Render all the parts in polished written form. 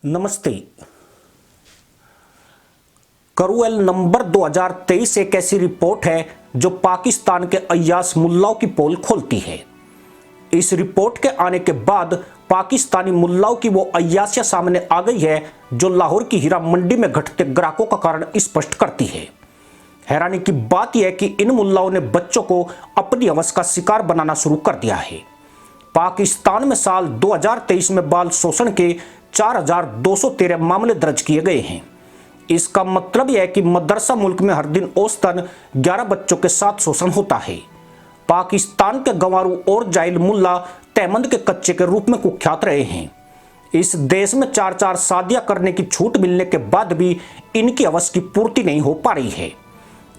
नमस्ते। करुएल नंबर 2023 एक ऐसी रिपोर्ट है जो पाकिस्तान के अय्याश मुल्लाओं की पोल खोलती है। इस रिपोर्ट के आने के बाद पाकिस्तानी मुल्लाओं की वो अय्याशियां सामने आ गई है जो लाहौर की हीरा मंडी में घटते ग्राहकों का कारण स्पष्ट करती है। हैरानी की बात यह है कि इन मुल्लाओं ने बच्चों को अपनी हवस का शिकार बनाना शुरू कर दिया है। पाकिस्तान में साल 2023 में बाल शोषण के 4213 मामले दर्ज किए गए हैं। इसका मतलब यह है कि मदरसा मुल्क में हर दिन औसतन 11 बच्चों के साथ शोषण होता है। पाकिस्तान के गंवारू और जाहिल मुल्ला तहमंद के कच्चे के रूप में कुख्यात रहे हैं। इस देश में 4-4 शादियां करने की छूट मिलने के बाद भी इनकी हवस की पूर्ति नहीं हो पा रही है।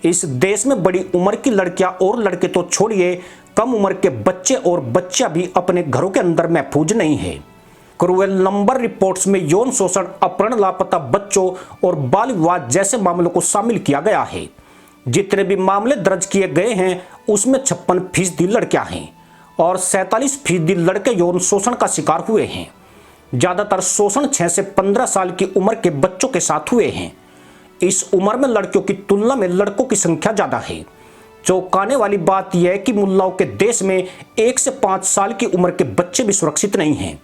इस देश में बड़ी उम्र की लड़कियां और लड़के तो छोड़िए, कम उम्र के बच्चे और बच्चियां भी अपने घरों के अंदर महफूज नहीं है। क्रूएल नंबर रिपोर्ट्स में यौन शोषण, अपहरण, लापता बच्चों और बाल विवाह जैसे मामलों को शामिल किया गया है। जितने भी मामले दर्ज किए गए हैं उसमें 56% लड़कियां हैं और 47% लड़के यौन शोषण का शिकार हुए हैं। ज्यादातर शोषण 6 से 15 साल की उम्र के बच्चों के साथ हुए हैं। इस उम्र में लड़कियों की तुलना में लड़कों की संख्या ज्यादा है। चौंकाने वाली बात यह है कि मुल्लाओं के देश में 1 से 5 साल की उम्र के बच्चे भी सुरक्षित नहीं हैं,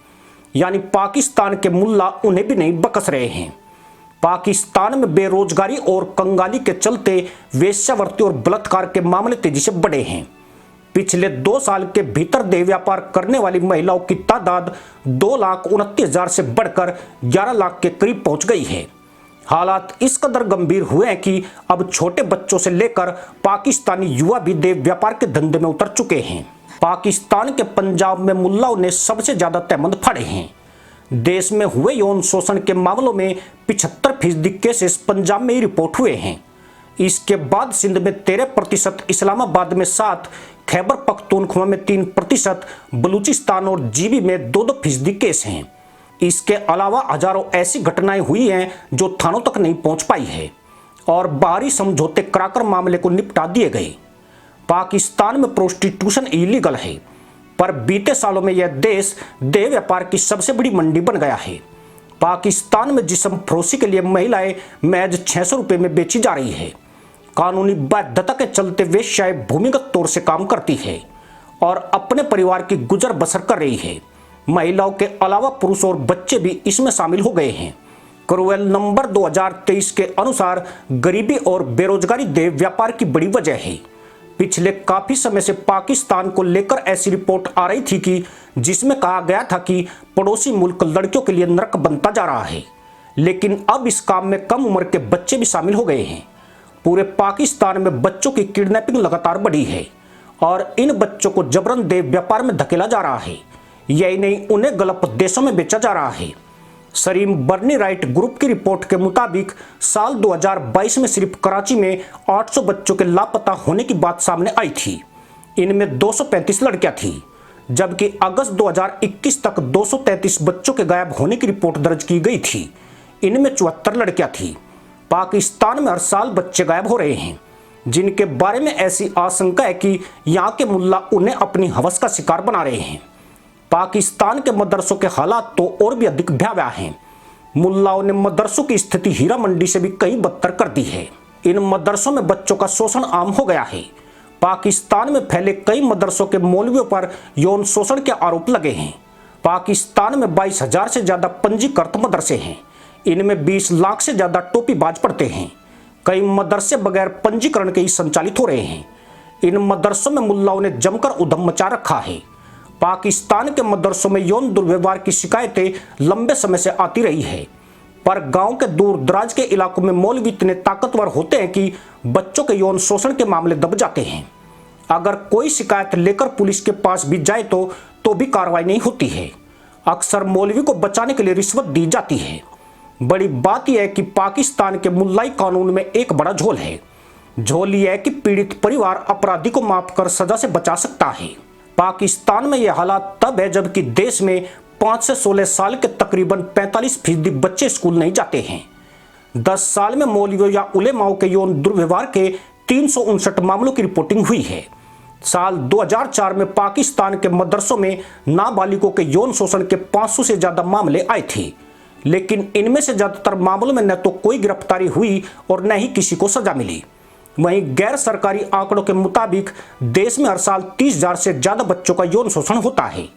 यानी पाकिस्तान के मुल्ला उन्हें भी नहीं बख्श रहे हैं। पाकिस्तान में बेरोजगारी और कंगाली के चलते वेश्यावृत्ति और बलात्कार के मामले तेजी से बढ़े हैं। पिछले 2 साल के भीतर देह व्यापार करने वाली महिलाओं की तादाद 2,29,000 से बढ़कर 11 लाख के करीब पहुंच गई है। हालात इस कदर गंभीर हुए हैं कि अब छोटे बच्चों से लेकर पाकिस्तानी युवा भी देह व्यापार के धंधे में उतर चुके हैं। पाकिस्तान के पंजाब में मुल्लाओं ने सबसे ज्यादा तहमंद फाड़े हैं। देश में हुए यौन शोषण के मामलों में 75% केसेस पंजाब में ही रिपोर्ट हुए हैं। इसके बाद सिंध में 13%, इस्लामाबाद में 7%, खैबर पख्तूनख्वा में 3%, बलूचिस्तान और जीबी में 2-2% केस हैं। इसके अलावा हजारों ऐसी घटनाएं हुई हैं जो थानों तक नहीं पहुंच पाई है और बाहरी समझौते कराकर मामले को निपटा दिए गए। पाकिस्तान में प्रोस्टिट्यूशन इलीगल है, पर बीते सालों में यह देश देह व्यापार की सबसे बड़ी मंडी बन गया है। पाकिस्तान में जिस्म फरोशी के लिए महिलाएं महज 600 रुपये में बेची जा रही है। कानूनी बाध्यता के चलते वेश्याएं भूमिगत तौर से काम करती है और अपने परिवार की गुजर बसर कर रही है। महिलाओं के अलावा पुरुष और बच्चे भी इसमें शामिल हो गए हैं। क्रूएल नंबर 2023 के अनुसार गरीबी और बेरोजगारी देह व्यापार की बड़ी वजह है। पिछले काफी समय से पाकिस्तान को लेकर ऐसी रिपोर्ट आ रही थी कि जिसमें कहा गया था कि पड़ोसी मुल्क लड़कियों के लिए नरक बनता जा रहा है, लेकिन अब इस काम में कम उम्र के बच्चे भी शामिल हो गए हैं। पूरे पाकिस्तान में बच्चों की किडनैपिंग लगातार बढ़ी है और इन बच्चों को जबरन देह व्यापार में धकेला जा रहा है। यही नहीं, उन्हें गलत देशों में बेचा जा रहा है। सरीम बर्नी राइट ग्रुप की रिपोर्ट के मुताबिक साल 2022 में सिर्फ कराची में 800 बच्चों के लापता होने की बात सामने आई थी। इनमें 235 लड़कियां थी, जबकि अगस्त 2021 तक 233 बच्चों के गायब होने की रिपोर्ट दर्ज की गई थी। इनमें 74 लड़कियां थी। पाकिस्तान में हर साल बच्चे गायब हो रहे हैं, जिनके बारे में ऐसी आशंका है कि यहाँ के मुल्ला उन्हें अपनी हवस का शिकार बना रहे हैं। पाकिस्तान के मदरसों के हालात तो और भी अधिक भयावह हैं। मुल्लाओं ने मदरसों की स्थिति हीरा मंडी से भी कहीं बदतर कर दी है। इन मदरसों में बच्चों का शोषण आम हो गया है। पाकिस्तान में फैले कई मदरसों के मौलवियों पर यौन शोषण के आरोप लगे हैं। पाकिस्तान में 22,000 से ज्यादा पंजीकृत मदरसे हैं। इनमें 20 लाख से ज्यादा टोपीबाज पढ़ते हैं। कई मदरसे बगैर पंजीकरण के ही संचालित हो रहे हैं। इन मदरसों में मुल्लाओं ने जमकर उधम मचा रखा है। पाकिस्तान के मदरसों में यौन दुर्व्यवहार की शिकायतें लंबे समय से आती रही है, पर गांव के दूर दराज के इलाकों में मौलवी इतने ताकतवर होते हैं कि बच्चों के यौन शोषण के मामले दब जाते हैं। अगर कोई शिकायत लेकर पुलिस के पास भी जाए तो भी कार्रवाई नहीं होती है। अक्सर मौलवी को बचाने के लिए रिश्वत दी जाती है। बड़ी बात यह है कि पाकिस्तान के मुल्लाई कानून में एक बड़ा झोल है। झोल यह है कि पीड़ित परिवार अपराधी को माफ कर सजा से बचा सकता है। पाकिस्तान में यह हालात तब है जबकि देश में 5 से 16 साल के तकरीबन 45% बच्चे स्कूल नहीं जाते हैं। 10 साल में मौलवियों या उलेमाओं के यौन दुर्व्यवहार के 359 मामलों की रिपोर्टिंग हुई है। साल 2004 में पाकिस्तान के मदरसों में नाबालिगों के यौन शोषण के 500 से ज्यादा मामले आए थे। लेकिन इनमें से ज्यादातर मामलों में न तो कोई गिरफ्तारी हुई और न ही किसी को सजा मिली। वहीं गैर सरकारी आंकड़ों के मुताबिक देश में हर साल 30,000 से ज्यादा बच्चों का यौन शोषण होता है,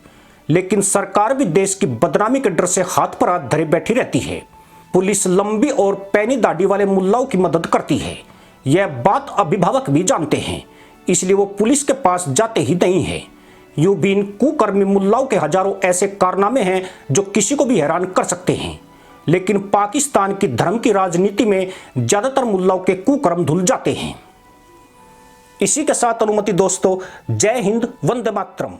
लेकिन सरकार भी देश की बदनामी के डर से हाथ पर हाथ धरे बैठी रहती है। पुलिस लंबी और पैनी दाढ़ी वाले मुल्लाओं की मदद करती है, यह बात अभिभावक भी जानते हैं, इसलिए वो पुलिस के पास जाते ही नहीं है। यूं भी इन कुकर्मी मुल्लाओं के हजारों ऐसे कारनामे हैं जो किसी को भी हैरान कर सकते हैं, लेकिन पाकिस्तान की धर्म की राजनीति में ज्यादातर मुल्लाओं के कुकर्म धुल जाते हैं। इसी के साथ अनुमति दोस्तों, जय हिंद, वंदे मातरम।